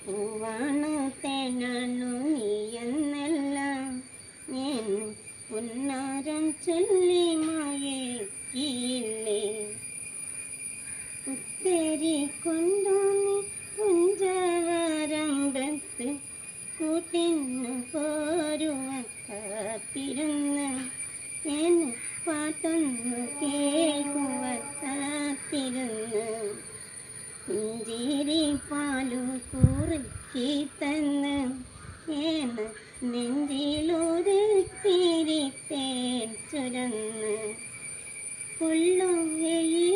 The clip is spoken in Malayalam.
പൂവാണു തേനാണു നീയെന്നെല്ലാം ഞാൻ പുന്നാരം ചൊല്ലി മയക്കിയില്ലേ. ഉത്തേരി കൊണ്ടു നീ കുഞ്ചവരമ്പത്ത് കൂട്ടിന്നു പോരുവാൻ കാത്തിരുന്ന് ഞാൻ പാട്ടൊന്നു കേൾക്കുവാൻ കാത്തിരുന്ന്. പുഞ്ചിരി പാലു കുറുക്കി തന്ന് ഏന നെഞ്ചിലൊരുത്തിരി തേൻ ചുരന്ന്. കൊള്ളും വെയിൽ